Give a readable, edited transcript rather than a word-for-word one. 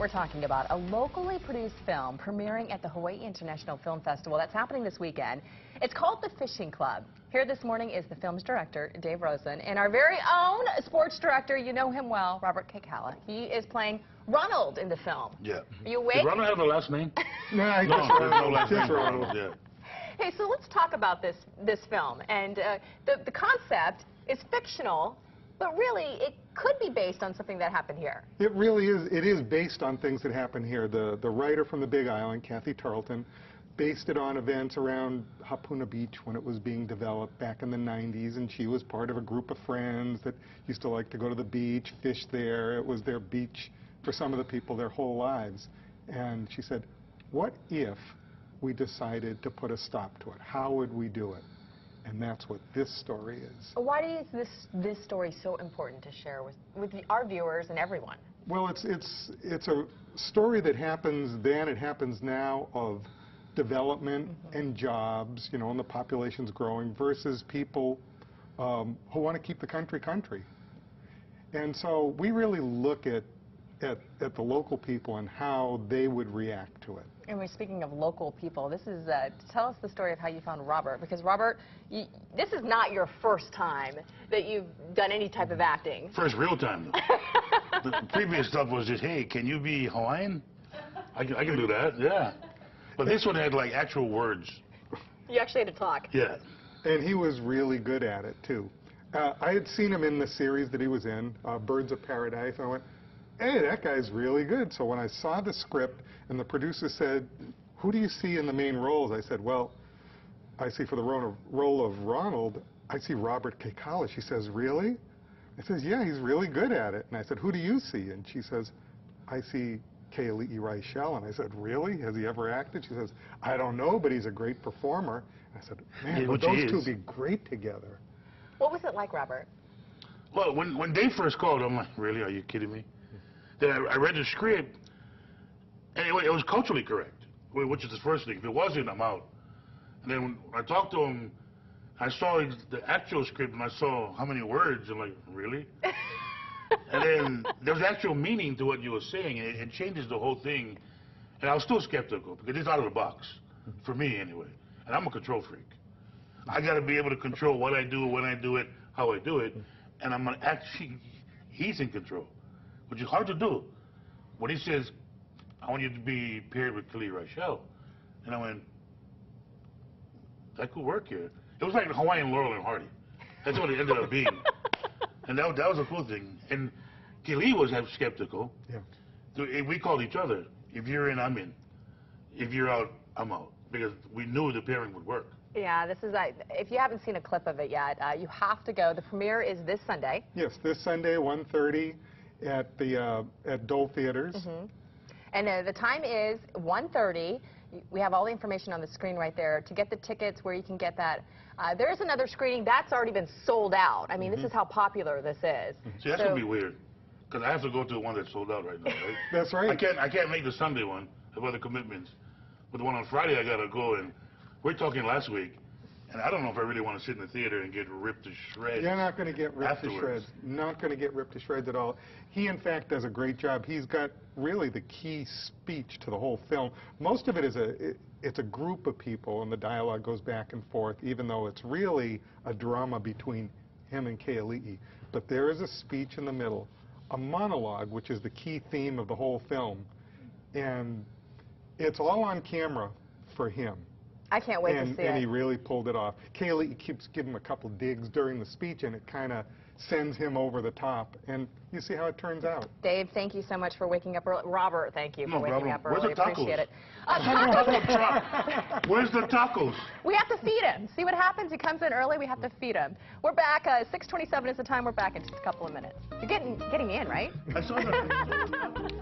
what we're talking about. A locally produced film premiering at the Hawaii International Film Festival. That's happening this weekend. It's called The Fishing Club. Here this morning is the film's director, Dave Rosen, and our very own sports director, you know him well, Robert Kekala. He is playing Ronald in the film. Yeah. Are you awake? Did Ronald have a last name? No, There's no last name for Ronald. Yeah. Hey, so let's talk about this film. And the concept is fictional, but really it could be based on something that happened here. It really is. It is based on things that happened here. The writer from the Big Island, Kathy Tarleton, based it on events around Hapuna Beach when it was being developed back in the 90s, and she was part of a group of friends that used to like to go to the beach, fish there. It was their beach for some of the people their whole lives. And she said, what if we decided to put a stop to it? How would we do it? And that's what this story is. Why is this story so important to share with our viewers and everyone? Well, it's a story that happens then, it happens now, of development and jobs, you know, and the population's growing, versus people who want to keep the country. And so we really look at the local people and how they would react to it. And we're speaking of local people. This is tell us the story of how you found Robert, because Robert, this is not your first time that you've done any type of acting. First real time. The previous stuff was just, hey, can you be Hawaiian? I can do that, yeah. But this one had like actual words. You actually had to talk. Yeah. And he was really good at it too. I had seen him in the series that he was in, Birds of Paradise, and I went, hey, that guy's really good. So when I saw the script and the producer said, who do you see in the main roles? I said, well, I see for the role of Ronald, I see Robert Kekala. She says, really? I says, yeah, he's really good at it. And I said, who do you see? And she says, I see Keali'i Raichel. And I said, really? Has he ever acted? She says, I don't know, but he's a great performer. And I said, man, would those two be great together? What was it like, Robert? Well, when Dave first called, I'm like, really? Are you kidding me? Then I read the script, and it was culturally correct, which is the first thing. If it wasn't, I'm out. And then when I talked to him, I saw the actual script, and I saw how many words. I'm like, really? And then there was actual meaning to what you were saying, and it changes the whole thing. And I was still skeptical, because it's out of the box, for me anyway. And I'm a control freak. I got to be able to control what I do, when I do it, how I do it. And I'm actually, he's in control, which is hard to do. When he says, I want you to be paired with Keali'i Raichel, and I went, that could work here. It was like the Hawaiian Laurel and Hardy. That's what it ended up being. And that was a cool thing. And Keali'i was skeptical. Yeah. So we called each other. If you're in, I'm in. If you're out, I'm out. Because we knew the pairing would work. Yeah, this is, if you haven't seen a clip of it yet, you have to go. The premiere is this Sunday. Yes, this Sunday, 1:30 at Dole Theaters. And the time is 1:30. We have all the information on the screen right there. To get the tickets, where you can get that. There is another screening that's already been sold out. I mean, this is how popular this is. See, that's going to be weird, because I have to go to the one that's sold out right now, right? That's right. I can't make the Sunday one. I have other commitments. But the one on Friday, I got to go, and we're talking last week, and I don't know if I really want to sit in the theater and get ripped to shreds. You're not going to get ripped afterwards. to shreds. Not going to get ripped to shreds at all. He, in fact, does a great job. He's got really the key speech to the whole film. Most of it is it's a group of people, and the dialogue goes back and forth, even though it's really a drama between him and Keali'i. But there is a speech in the middle, a monologue, which is the key theme of the whole film. And it's all on camera for him. I can't wait to see it. And he really pulled it off. Keali'i keeps giving him a couple digs during the speech, and it kind of sends him over the top. And you see how it turns out. Dave, thank you so much for waking up early. Robert, thank you for waking up early. Where's the tacos? Appreciate it. Where's the tacos? We have to feed him. See what happens? He comes in early. We have to feed him. We're back. 6:27 is the time. We're back in just a couple of minutes. You're getting me in, right? I saw that.